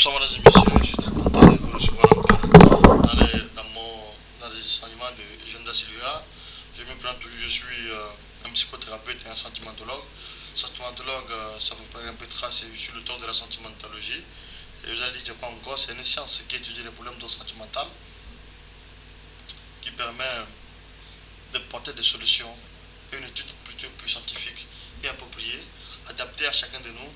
Bonsoir mesdames et messieurs, je suis très content de vous recevoir encore dans les enseignements de Agenda Silvia. Je me présente toujours, je suis un psychothérapeute et un sentimentologue. Sentimentologue, ça vous paraît un peu trace, je suis l'auteur de la sentimentologie. Et vous allez dire quoi encore? C'est une science qui étudie les problèmes de sentimental, qui permet de porter des solutions et une étude plutôt plus scientifique et appropriée, adaptée à chacun de nous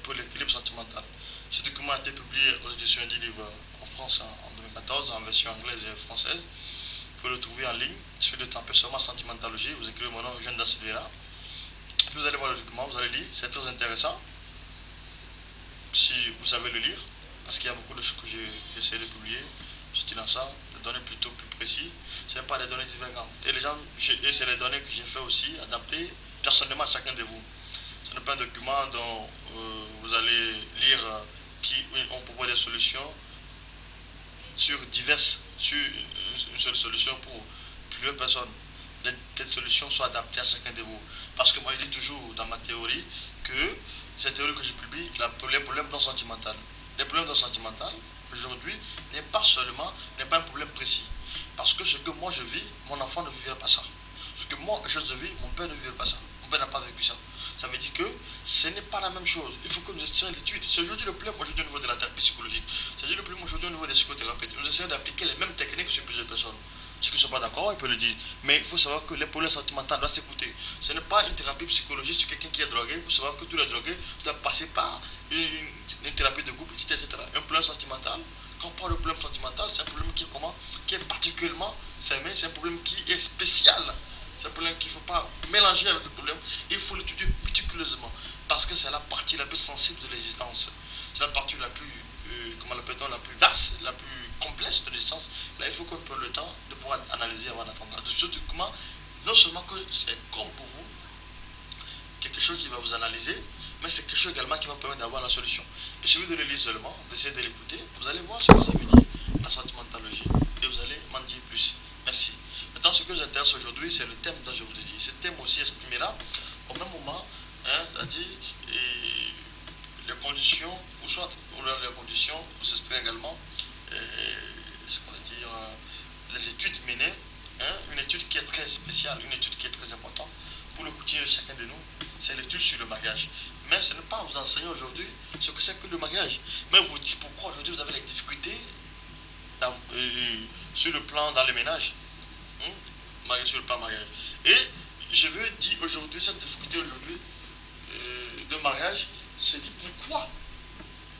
pour l'équilibre sentimental. Ce document a été publié aux éditions du livre en France en 2014 en version anglaise et française. Vous pouvez le trouver en ligne. Il suffit de taper seulement sentimentologie, vous écrivez mon nom, Eugène Da Silveira. Vous allez voir le document, vous allez lire, c'est très intéressant si vous savez le lire, parce qu'il y a beaucoup de choses que j'essaie de publier, c'est dans ça, des données plutôt plus précises, ce n'est pas des données divergentes. Et c'est les données que j'ai fait aussi, adaptées personnellement à chacun de vous. Ce n'est pas un document dont vous allez lire qui on propose des solutions sur une seule solution pour plusieurs personnes. Les solutions sont adaptées à chacun de vous. Parce que moi je dis toujours dans ma théorie que cette théorie que je publie, les problèmes non sentimentaux. Les problèmes non sentimentaux, aujourd'hui, n'est pas un problème précis. Parce que ce que moi je vis, mon enfant ne vivrait pas ça. Ce que moi je vis, mon père ne vivrait pas ça. Mon père n'a pas vécu ça. Ça veut dire que ce n'est pas la même chose. Il faut que nous essayons l'étude. C'est aujourd'hui le problème aujourd'hui au niveau de la thérapie psychologique. C'est aujourd'hui le problème aujourd'hui au niveau des psychothérapeutes. Nous essayons d'appliquer les mêmes techniques sur plusieurs personnes. Ceux qui ne sont pas d'accord, ils peuvent le dire. Mais il faut savoir que les problèmes sentimentaux doivent s'écouter. Ce n'est pas une thérapie psychologique sur quelqu'un qui est drogué. Il faut savoir que tous les drogués doivent passer par une thérapie de groupe, etc., etc. Un problème sentimental, quand on parle de problème sentimental, c'est un problème qui est particulièrement fermé. C'est un problème qui est spécial. C'est un problème qu'il ne faut pas mélanger avec le problème. Il faut l'étudier méticuleusement. Parce que c'est la partie la plus sensible de l'existence. C'est la partie la plus, la plus vaste, la plus complexe de l'existence. Là, il faut qu'on prenne le temps de pouvoir analyser avant d'attendre. Ce document, non seulement que c'est comme pour vous, quelque chose qui va vous analyser, mais c'est quelque chose également qui va permettre d'avoir la solution. Il suffit de le lire seulement, d'essayer de l'écouter. Vous allez voir ce que ça veut dire, la sentimentologie, et vous allez m'en dire plus. Merci. Maintenant, ce que j'intéresse aujourd'hui, c'est le thème dont je vous ai dit. Ce thème aussi exprimera au même moment, c'est-à-dire les conditions, ou soit les conditions, où s'exprime également, les études menées, une étude qui est très spéciale, une étude qui est très importante pour le quotidien de chacun de nous, c'est l'étude sur le mariage. Mais ce n'est pas vous enseigner aujourd'hui ce que c'est que le mariage, mais vous dire pourquoi aujourd'hui vous avez les difficultés sur le plan dans les ménages. Sur le plan mariage. Et je veux dire aujourd'hui, cette difficulté aujourd'hui de mariage, c'est dit pourquoi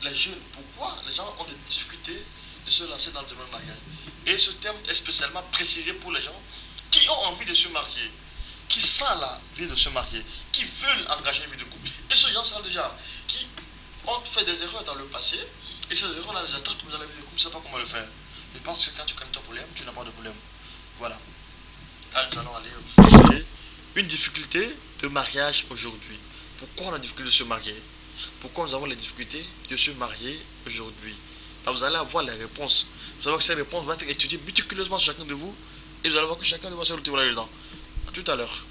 les jeunes, pourquoi les gens ont des difficultés de se lancer dans le domaine mariage. Et ce thème est spécialement précisé pour les gens qui ont envie de se marier, qui sentent la vie de se marier, qui veulent engager une vie de couple. Et ces gens sont déjà, qui ont fait des erreurs dans le passé, et ces erreurs-là les attrapent dans la vie de couple, ne savent pas comment le faire. Je pense que quand tu connais ton problème, tu n'as pas de problème. Voilà. Là, nous allons aller au une difficulté de mariage aujourd'hui. Pourquoi on a la difficulté de se marier? Pourquoi nous avons les difficultés de se marier aujourd'hui? Là, vous allez avoir les réponses. Vous allez voir que ces réponses vont être étudiées méticuleusement sur chacun de vous. Et vous allez voir que chacun de vous va se retrouver là-dedans. A tout à l'heure.